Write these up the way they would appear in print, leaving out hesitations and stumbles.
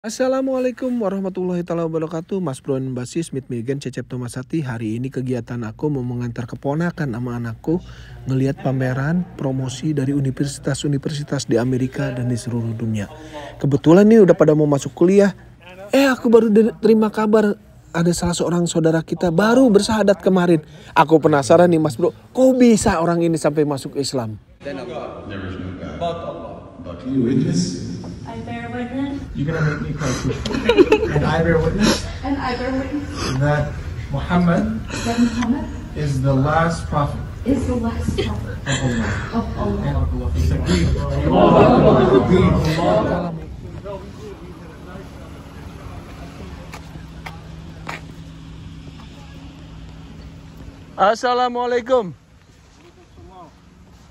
Assalamualaikum warahmatullahi wabarakatuh. Mas Bro dan Mbak Sis, Smith Megan, Cecep Tomasati. Hari ini kegiatan aku mau mengantar keponakan sama anakku ngelihat pameran promosi dari universitas-universitas di Amerika dan di seluruh dunia. Kebetulan nih udah pada mau masuk kuliah. Aku baru terima kabar ada salah seorang saudara kita baru bersahadat kemarin. Aku penasaran nih Mas Bro, kok bisa orang ini sampai masuk Islam? Then Allah. There is no God But Allah. but you witness. I bear witness. You're gonna make me cry. And I bear witness And I bear witness that Muhammad that Muhammad is the last prophet is the last prophet of Allah. of Allah. And of Allah. Agreed. Assalamualaikum.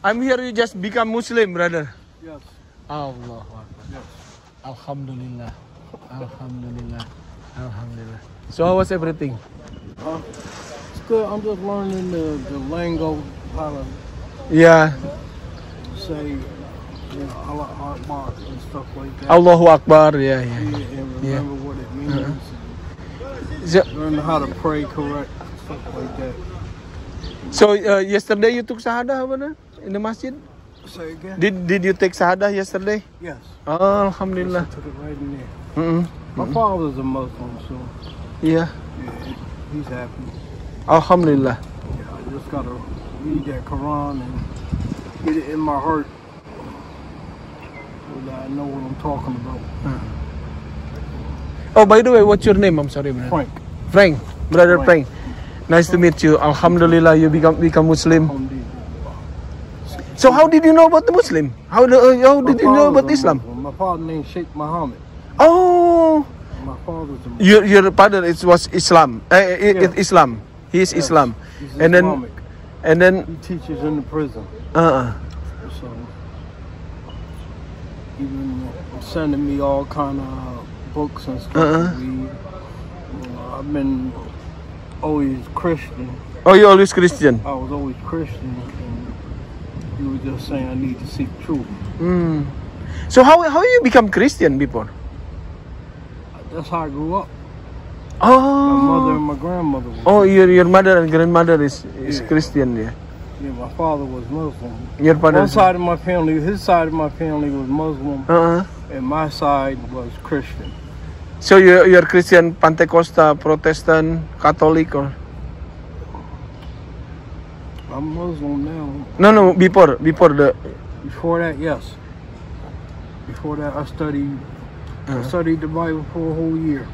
I'm here, you just become Muslim, brother. Yes. Allah Akbar. Yes. Alhamdulillah. Alhamdulillah. Alhamdulillah. So how was everything? It's good. I'm just learning the lingo, how to Yeah. say, Allah Akbar and stuff like that. Allahu Akbar. Yeah. And Yeah. remember what it means. So, Learn how to pray correct, stuff like that. yesterday you took Shahadah brother, in the masjid? Say again? Did you take Shahadah yesterday? Yes. Oh, I Alhamdulillah. took it right in there. Mm-mm. My father's a Muslim, so Yeah. he's happy. Alhamdulillah. Yeah, I just gotta read that Quran and get it in my heart so that I know what I'm talking about. Oh, by the way, what's your name? I'm sorry, brother. Frank. Frank, brother Frank. Frank. Nice to meet you. Alhamdulillah, you become Muslim. Alhamdulillah. So how did you know about the Muslim? How did you know about Islam? My father named Sheikh Muhammad. Oh, My father's a Muslim. your father was Islam. Yeah. Islam. He is Yes. Islam. He's And then Islamic. and then He teaches in the prison. uh So he been sending me all kind of books and stuff to read. I've been always Christian. Oh, you always Christian. I was always Christian, and you were just saying I need to seek truth. Mm. So how you become Christian before? That's how I grew up. My mother Oh. and my grandmother were. Oh, your mother and grandmother is Yeah. Christian, yeah. Yeah, my father was Muslim. Your father. One side of my family, his side of my family was Muslim, Uh-uh. and my side was Christian. So you're Christian, Pentecostal, Protestant, Catholic, or I'm Muslim now. no before the Before that, yes. Before that, I studied the Bible for a whole year.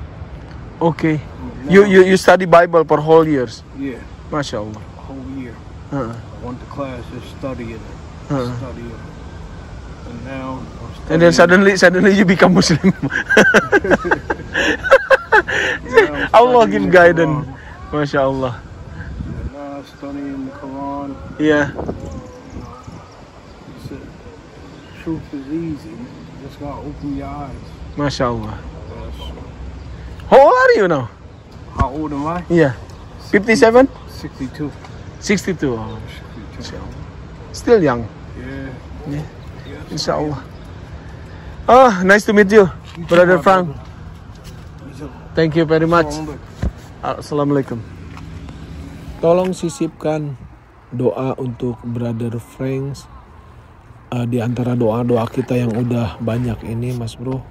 okay. Now- You study Bible for whole years. Yeah, Masya Allah. a whole year. Uh-uh. I went to class just studying it. Uh-uh. Study it. And now I'm studying. And then suddenly you become Muslim. now I'm Allah studying give the guidance. Quran. Masya Allah. Now I'm studying the Quran. Yeah. He said, truth is easy. You just gotta open your eyes. Masya Allah. That's, How old are you now? how old am I? Yeah. 57? 62. 62. Oh, 62. Masya Allah. Still young. Yeah. Yeah. Yes. Insya Allah. Oh, nice to meet you, You too, Brother my Frank. brother. You too. Thank you very much. Assalamualaikum. Assalamualaikum. Tolong sisipkan doa untuk Brother Frank. Di antara doa-doa kita yang udah banyak ini, Mas Bro.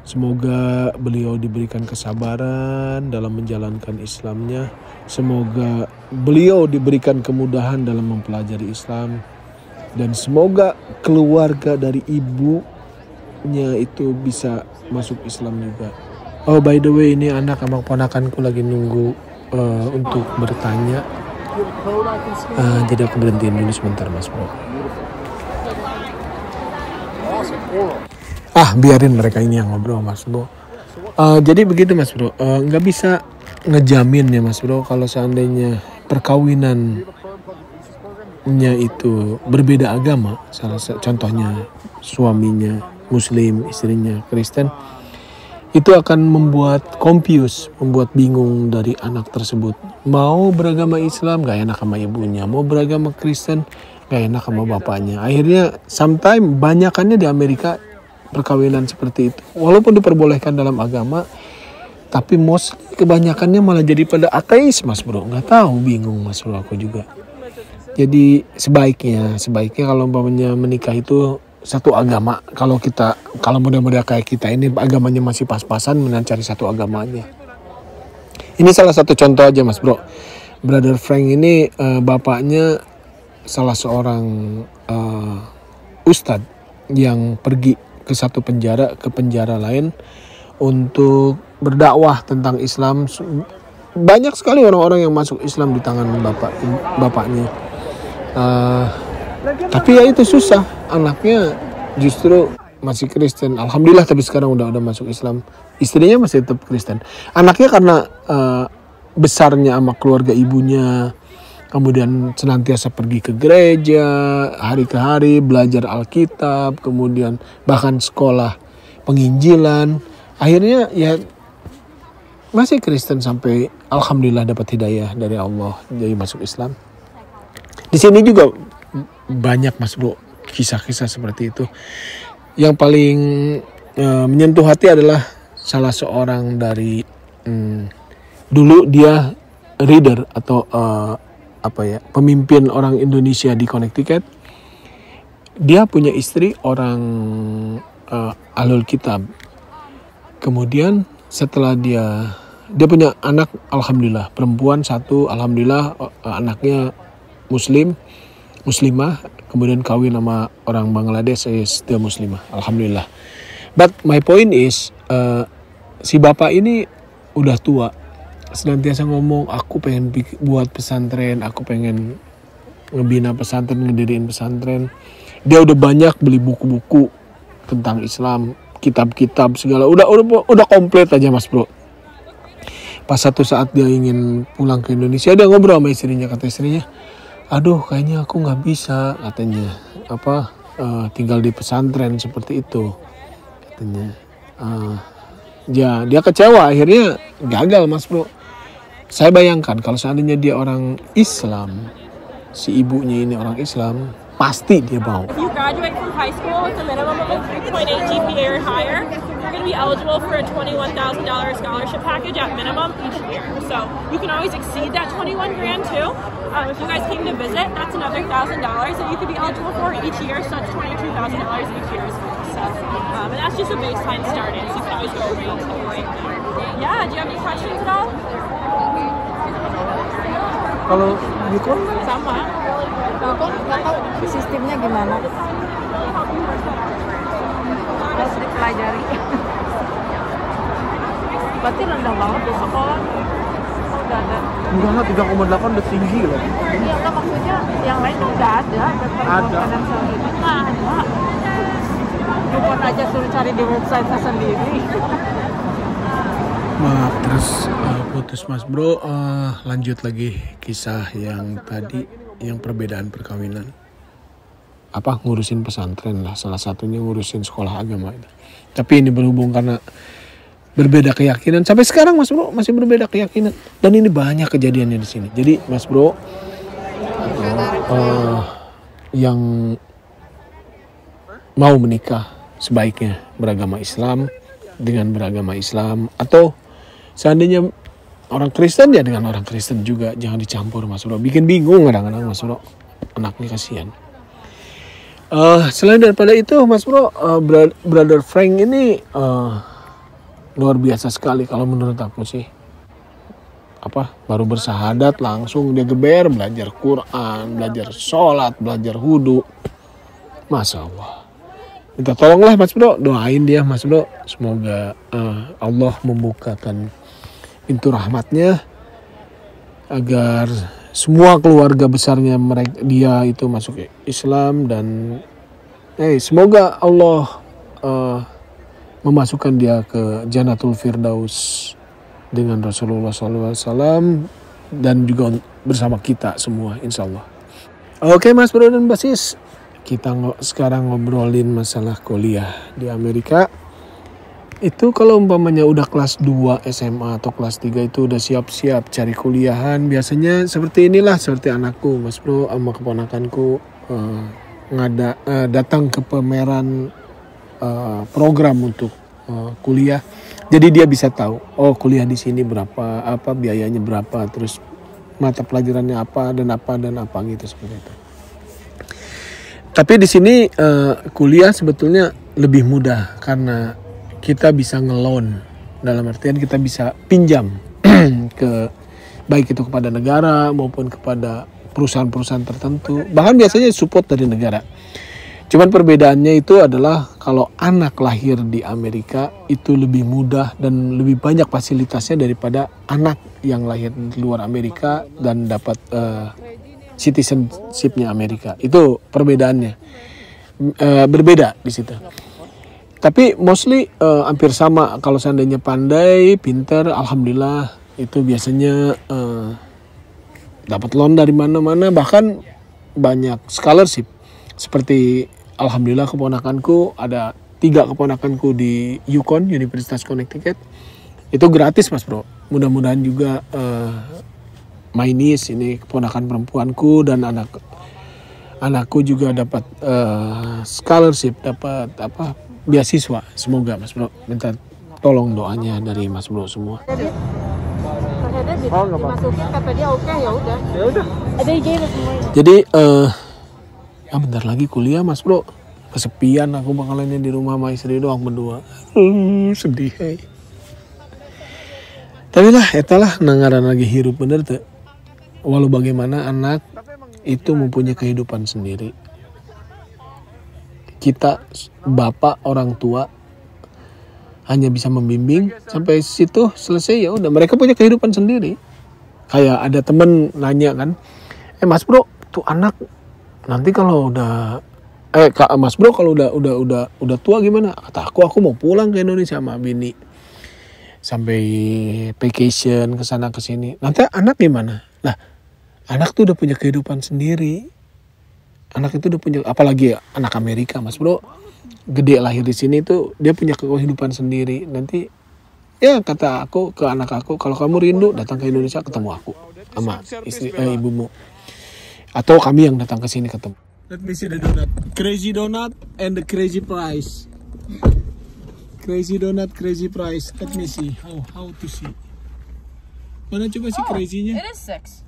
Semoga beliau diberikan kesabaran dalam menjalankan Islamnya. Semoga beliau diberikan kemudahan dalam mempelajari Islam. Dan semoga keluarga dari ibunya itu bisa masuk Islam juga. Oh, by the way, ini anak sama ponakanku lagi nunggu untuk bertanya. Jadi aku berhentiin dulu sebentar, Mas Bro. Biarin mereka ini yang ngobrol, Mas Bro. Jadi begitu, Mas Bro. Nggak bisa ngejamin ya, Mas Bro, kalau seandainya perkawinannya itu berbeda agama. Contohnya suaminya Muslim, istrinya Kristen. Itu akan membuat confuse, membuat bingung dari anak tersebut. Mau beragama Islam gak enak sama ibunya, mau beragama Kristen gak enak sama bapaknya. Akhirnya sometimes banyakannya di Amerika perkawinan seperti itu. Walaupun diperbolehkan dalam agama, tapi kebanyakannya malah jadi pada ateis, Mas Bro. Nggak tahu, bingung Mas Bro, aku juga. Jadi sebaiknya kalau umpamanya menikah itu satu agama. Kalau muda-muda kayak kita ini agamanya masih pas-pasan, mending cari satu agamanya. Ini salah satu contoh aja, Mas Bro. Brother Frank ini bapaknya salah seorang ustadz yang pergi ke satu penjara ke penjara lain untuk berdakwah tentang Islam. Banyak sekali orang-orang yang masuk Islam di tangan bapaknya. Tapi ya itu susah, anaknya justru masih Kristen. Alhamdulillah, tapi sekarang udah masuk Islam. Istrinya masih tetap Kristen. Anaknya karena besarnya sama keluarga ibunya, kemudian senantiasa pergi ke gereja hari ke hari, belajar Alkitab, kemudian bahkan sekolah penginjilan, akhirnya ya masih Kristen sampai alhamdulillah dapat hidayah dari Allah jadi masuk Islam. Di sini juga banyak, Mas Bro, kisah-kisah seperti itu. Yang paling menyentuh hati adalah salah seorang dari dulu dia reader atau pemimpin orang Indonesia di Connecticut. Dia punya istri orang Ahlul Kitab. Kemudian setelah dia punya anak, alhamdulillah, perempuan satu, alhamdulillah, anaknya muslimah, kemudian kawin sama orang Bangladesh, dia muslimah, alhamdulillah. But my point is, si bapak ini udah tua, senantiasa ngomong, aku pengen buat pesantren, aku pengen ngebina pesantren, ngediriin pesantren. Dia udah banyak beli buku-buku tentang Islam, kitab-kitab segala, udah komplit aja, Mas Bro. Pas satu saat dia ingin pulang ke Indonesia, dia ngobrol sama istrinya, kata istrinya, aduh kayaknya aku nggak bisa, katanya, tinggal di pesantren seperti itu, katanya. Ya dia kecewa, akhirnya gagal, Mas Bro. Saya bayangkan kalau seandainya dia orang Islam, si ibunya ini orang Islam, pasti dia mau. If you graduate from high school with a minimum of a 3.8 GPA or higher, you're going to be eligible for a $21,000 scholarship package at minimum each year. So you can always exceed that 21 grand too. If you guys came to visit, that's another $1,000 that you could be eligible for each year. So that's $22,000 each year as well. So, and that's just a baseline starting. So you can always go over each year. Yeah. Do you have any questions at all? Kalau Nikon Sama. Nikon nggak tahu sistemnya gimana. Harus dipelajari. Berarti rendah banget tuh sekolah. Udah ada. enggak, 3,8 udah tinggi loh. Iya, enggak, maksudnya yang lain udah ada. Ada. Nggak ada. Cuma aja suruh cari di website sendiri. Maaf, terus putus, Mas Bro. Lanjut lagi kisah yang tadi, yang perbedaan perkawinan. Ngurusin pesantren lah, salah satunya ngurusin sekolah agama. Tapi ini berhubung karena berbeda keyakinan. Sampai sekarang, Mas Bro, masih berbeda keyakinan. Dan ini banyak kejadiannya di sini. Jadi, Mas Bro, yang mau menikah sebaiknya beragama Islam dengan beragama Islam, atau seandainya orang Kristen ya dengan orang Kristen juga, jangan dicampur, Mas Bro. Bikin bingung kadang-kadang, Mas Bro. Anaknya kasihan. Selain daripada itu, Mas Bro, Brother Frank ini luar biasa sekali kalau menurut aku sih. Baru bersahadat langsung dia geber, belajar Quran, belajar sholat, belajar wudu. Masya Allah. Minta tolonglah, Mas Bro, doain dia, Mas Bro. Semoga Allah membukakan pintu rahmatnya agar semua keluarga besarnya dia itu masuk Islam, dan semoga Allah memasukkan dia ke Jannatul Firdaus dengan Rasulullah SAW dan juga bersama kita semua, insya Allah. Oke, Mas Bro dan Basis, kita sekarang ngobrolin masalah kuliah di Amerika. Itu kalau umpamanya udah kelas 2 SMA atau kelas 3 itu udah siap-siap cari kuliahan. Biasanya seperti inilah, seperti anakku, Mas Bro, sama keponakanku datang ke pameran program untuk kuliah. Jadi dia bisa tahu, oh kuliah di sini berapa, apa biayanya berapa, terus mata pelajarannya apa dan apa gitu seperti itu. Tapi di sini kuliah sebetulnya lebih mudah karena kita bisa nge-loan, dalam artian kita bisa pinjam ke baik itu kepada negara maupun kepada perusahaan-perusahaan tertentu. Bahkan biasanya support dari negara. Cuman perbedaannya itu adalah kalau anak lahir di Amerika itu lebih mudah dan lebih banyak fasilitasnya daripada anak yang lahir di luar Amerika dan dapat citizenship-nya Amerika. Itu perbedaannya. Berbeda di situ. Tapi mostly hampir sama. Kalau seandainya pandai, pinter, alhamdulillah itu biasanya dapat loan dari mana-mana, bahkan banyak scholarship. Seperti alhamdulillah keponakanku, ada 3 keponakanku di UConn, Universitas Connecticut. Itu gratis mas bro. Mudah-mudahan juga my niece ini keponakan perempuanku dan anakku juga dapat scholarship, dapat beasiswa. Semoga mas bro, minta tolong doanya dari mas bro semua. Dimasukin kata dia oke, ya udah. Jadi bentar lagi kuliah mas bro, kesepian aku bakalannya di rumah sama istri doang berdua. Sedih. Tapi lah etalah nangaran lagi hirup bener tuh. Walau bagaimana anak itu mempunyai kehidupan sendiri. Kita bapak orang tua hanya bisa membimbing sampai situ, selesai ya udah. Mereka punya kehidupan sendiri. Kayak ada temen nanya kan, mas bro tuh anak nanti kalau udah mas bro kalau udah tua gimana? Kata aku mau pulang ke Indonesia sama bini sampai vacation ke sana ke sini. Nanti anak gimana? Lah anak tuh udah punya kehidupan sendiri. Anak itu udah punya, apalagi anak Amerika mas bro, gede lahir di sini tuh dia punya kehidupan sendiri. Nanti ya kata aku ke anak aku, kalau kamu rindu datang ke Indonesia ketemu aku sama istri ibumu. Atau kami yang datang ke sini ketemu. Let me see the donut. Crazy donut and the crazy price. Crazy donut, crazy price. Let me see. How to see. Mana coba sih crazy-nya? It is 6.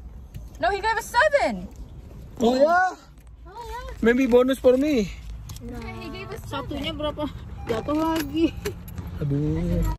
No, he gave us 7. Oh ya? Maybe bonus for me. Satunya berapa? Jatuh lagi. Aduh.